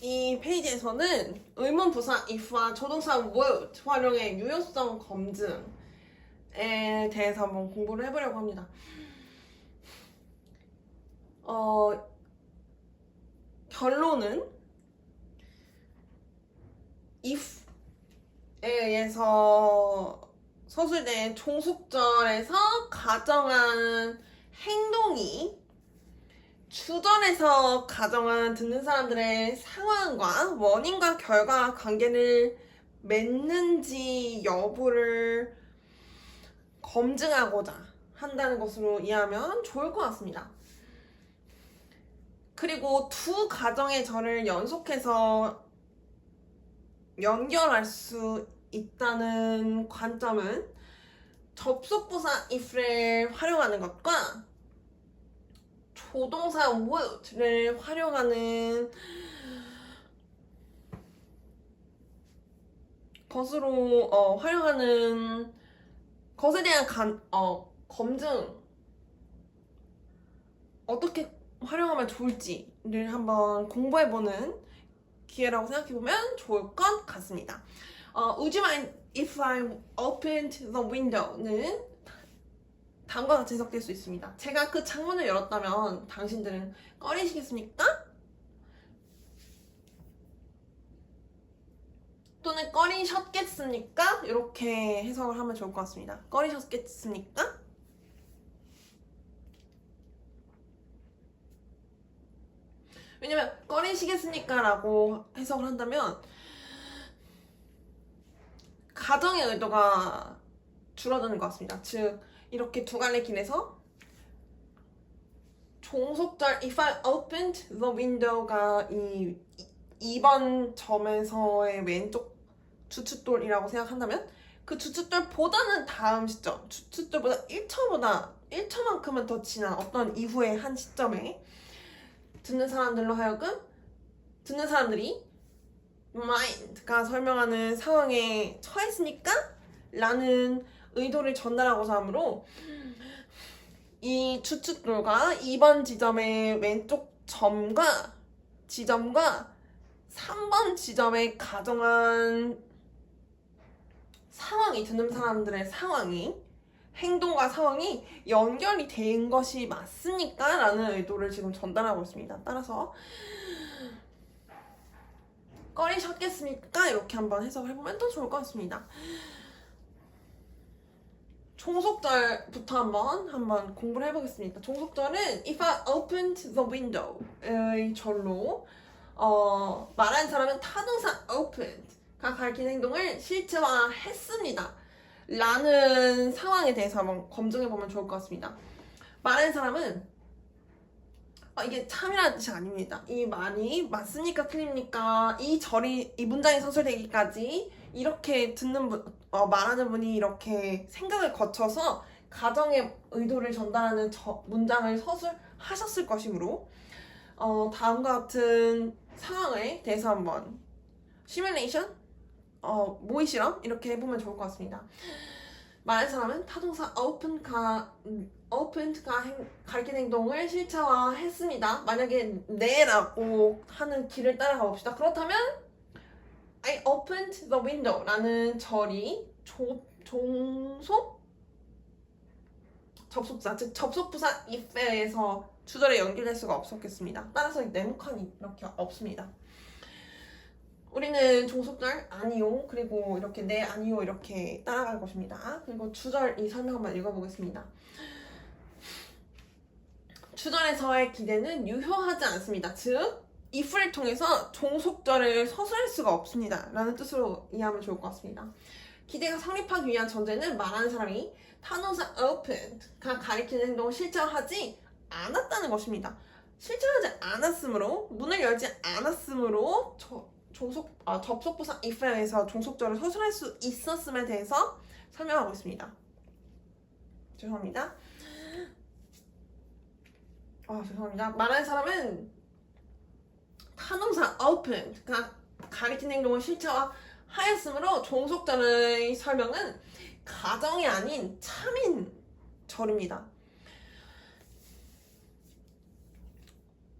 이 페이지에서는 의문부사 if와 조동사 would 활용의 유효성 검증에 대해서 한번 공부를 해보려고 합니다. 결론은 if에 의해서 서술된 종속절에서 가정한 행동이 주절에서 가정한 듣는 사람들의 상황과 원인과 결과 관계를 맺는지 여부를 검증하고자 한다는 것으로 이해하면 좋을 것 같습니다. 그리고 두 가정의 절을 연속해서 연결할 수 있다는 관점은 접속부사 if를 활용하는 것과 조동사 would를 활용하는 것으로 활용하는 것에 대한 검증, 어떻게 활용하면 좋을지를 한번 공부해보는 기회라고 생각해보면 좋을 것 같습니다. Would you mind if I opened the window는 다음과 같이 해석될 수 있습니다. 제가 그 창문을 열었다면 당신들은 꺼리시겠습니까? 또는 꺼리셨겠습니까? 이렇게 해석을 하면 좋을 것 같습니다. 꺼리셨겠습니까? 왜냐면 꺼리시겠습니까? 라고 해석을 한다면 가정의 의도가 줄어드는 것 같습니다. 즉 이렇게 두 갈래 길에서 종속절 if I opened the window가 이 2번 점에서의 왼쪽 주춧돌이라고 생각한다면 그 주춧돌보다는 다음 시점, 주춧돌보다 1초만큼은 더 지난 어떤 이후의 한 시점에 듣는 사람들이 mind가 설명하는 상황에 처했으니까 라는 의도를 전달하고자 하므로 이 주춧돌과 2번 지점의 왼쪽 지점과 3번 지점에 가정한 상황이, 듣는 사람들의 상황이, 행동과 상황이 연결이 된 것이 맞습니까? 라는 의도를 지금 전달하고 있습니다. 따라서 꺼리셨겠습니까? 이렇게 한번 해석을 해보면 더 좋을 것 같습니다. 종속절부터 한번 공부를 해보겠습니다. 종속절은 if I opened the window의 절로 말하는 사람은 타동사 opened가 가리키는 행동을 실체화했습니다. 라는 상황에 대해서 한번 검증해보면 좋을 것 같습니다. 말하는 사람은 이게 참이라는 뜻이 아닙니다. 이 말이 맞습니까? 틀립니까? 이 문장이 서술되기까지 이렇게 말하는 분이 이렇게 생각을 거쳐서 가정의 의도를 전달하는 문장을 서술하셨을 것이므로 다음과 같은 상황에 대해서 한번 시뮬레이션, 모의 실험 이렇게 해보면 좋을 것 같습니다. 말하는 사람은 타동사 opened가 가리키는 행동을 실체화했습니다. 만약에 네라고 하는 길을 따라가 봅시다. 그렇다면 I opened the window 라는 절이 접속사, 즉 접속부사 if에서 주절에 연결될 수가 없었겠습니다. 따라서 네모칸이 이렇게 없습니다. 우리는 종속절 아니요, 그리고 이렇게 네 아니요 이렇게 따라갈 것입니다. 그리고 주절 이 설명 한번 읽어보겠습니다. 주절에서의 기대는 유효하지 않습니다. 즉 if를 통해서 종속절을 서술할 수가 없습니다. 라는 뜻으로 이해하면 좋을 것 같습니다. 기대가 성립하기 위한 전제는 말하는 사람이 타동사 opened가 가리키는 행동을 실체화하지 않았다는 것입니다. 실체화하지 않았으므로, 문을 열지 않았으므로 접속부사 if에 의해서 종속절을 서술할 수 있었음에 대해서 설명하고 있습니다. 죄송합니다. 말하는 사람은 타동사 opened가 가리키는 행동을 실체화하였으므로 종속절의 설명은 가정이 아닌 참인 절입니다.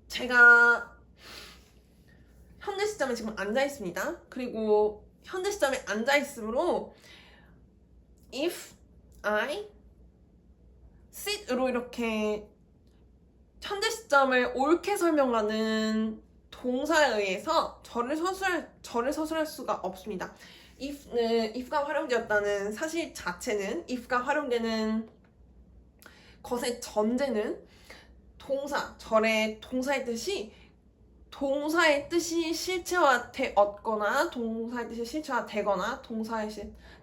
제가 현재 시점에 지금 앉아 있습니다. 그리고 현재 시점에 앉아 있으므로 if I sit으로 이렇게 현재 시점을 옳게 설명하는 동사에 의해서 저를 서술할 수가 없습니다. if가 활용되었다는 사실 자체는 if가 활용되는 것의 전제는 동사의 뜻이 실체화되었거나 동사의 뜻이 실체화되거나 동사의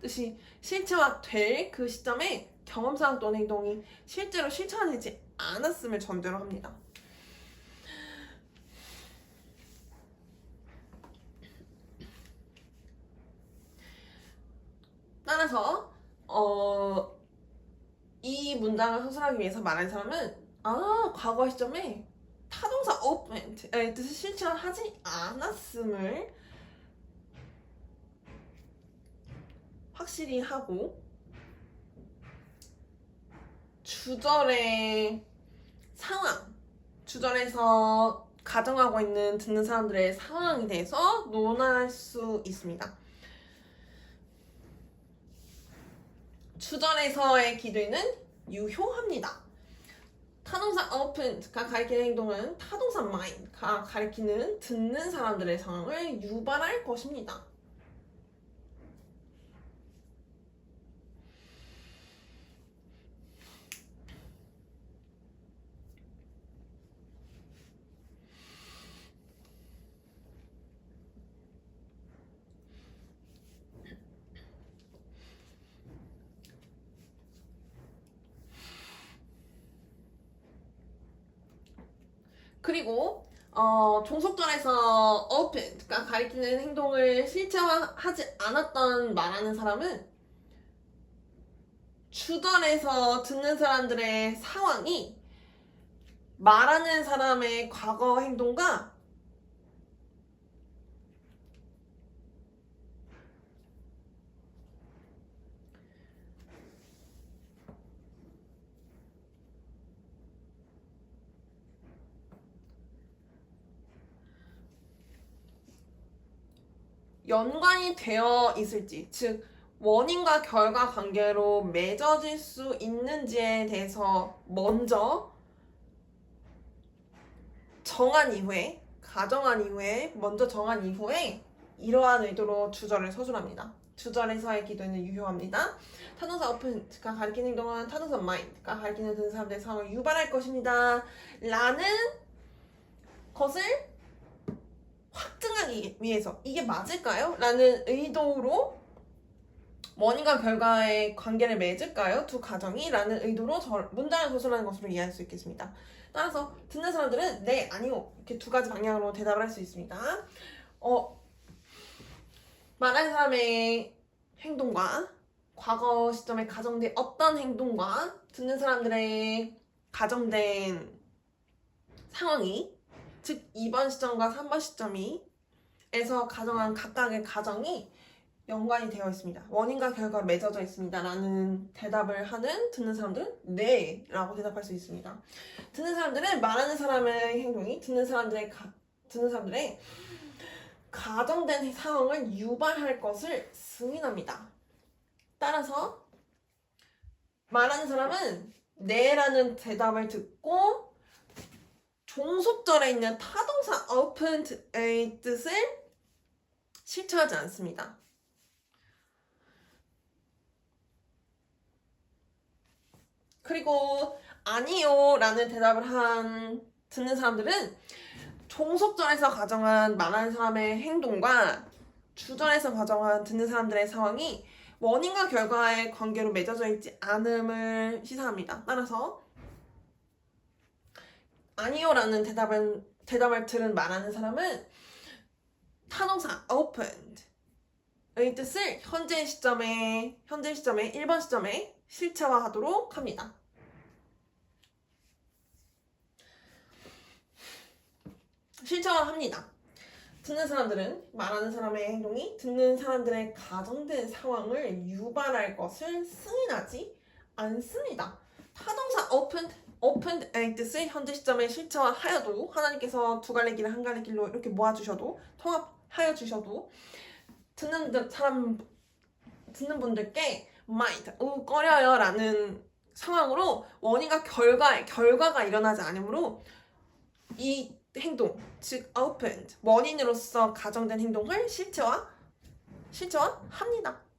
뜻이 실체화될 그 시점에 경험상 또는 행동이 실제로 실체화되지 않았음을 전제로 합니다. 따라서 이 문장을 서술하기 위해서 말하는 사람은 과거 시점에 타동사 opened의 뜻이 실체화하지 않았음을 확실히 하고 주절의 상황, 주절에서 가정하고 있는 듣는 사람들의 상황에 대해서 논할 수 있습니다. 주절에서의 기대는 유효합니다. 타동사 opened가 가리키는 행동은 타동사 mind가 가리키는 듣는 사람들의 상황을 유발할 것입니다. 그리고 종속절에서 opened가 가리키는 행동을 실체화하지 않았던 말하는 사람은 주절에서 듣는 사람들의 상황이 말하는 사람의 과거 행동과 연관이 되어 있을지, 즉 원인과 결과 관계로 맺어질 수 있는지에 대해서 먼저 먼저 정한 이후에 이러한 의도로 주절을 서술합니다. 주절에서의 기도는 유효합니다. 타동사 opened가 가리키는 행동은 타동사 mind가 가리키는 듣는 사람들의 상황을 유발할 것입니다. 라는 것을 확증하기 위해서 이게 맞을까요? 라는 의도로 원인과 결과의 관계를 맺을까요? 두 가정이? 라는 의도로 문장을 서술하는 것으로 이해할 수 있겠습니다. 따라서 듣는 사람들은 네, 아니요 이렇게 두 가지 방향으로 대답을 할 수 있습니다. 말하는 사람의 행동과 과거 시점에 가정된 어떤 행동과 듣는 사람들의 가정된 상황이, 즉 2번 시점과 3번 시점에서 가정한 각각의 가정이 연관이 되어 있습니다. 원인과 결과가 맺어져 있습니다. 라는 대답을 하는 듣는 사람들은 네 라고 대답할 수 있습니다. 듣는 사람들은 말하는 사람의 행동이 듣는 사람들의 가정된 상황을 유발할 것을 승인합니다. 따라서 말하는 사람은 네라는 대답을 듣고 종속절에 있는 타동사 opened의 뜻을 실체하지 않습니다. 그리고 아니요 라는 대답을 한 듣는 사람들은 종속절에서 가정한 말하는 사람의 행동과 주절에서 가정한 듣는 사람들의 상황이 원인과 결과의 관계로 맺어져 있지 않음을 시사합니다. 따라서 아니요 라는 대답을 들은 말하는 사람은 타동사 opened의 뜻을 현재 시점에 1번 시점에 실체화하도록 합니다. 실체화합니다. 듣는 사람들은 말하는 사람의 행동이 듣는 사람들의 가정된 상황을 유발할 것을 승인하지 않습니다. 타동사 opened opened 의 뜻을 현재 시점에 실체화하여도 하나님께서 두 갈래 길을 한 갈래 길로 이렇게 모아주셔도 통합하여 주셔도 듣는 분들께 might 꺼려요 라는 상황으로 원인과 결과가 일어나지 않으므로 이 행동, 즉 opened 원인으로서 가정된 행동을 실체화합니다.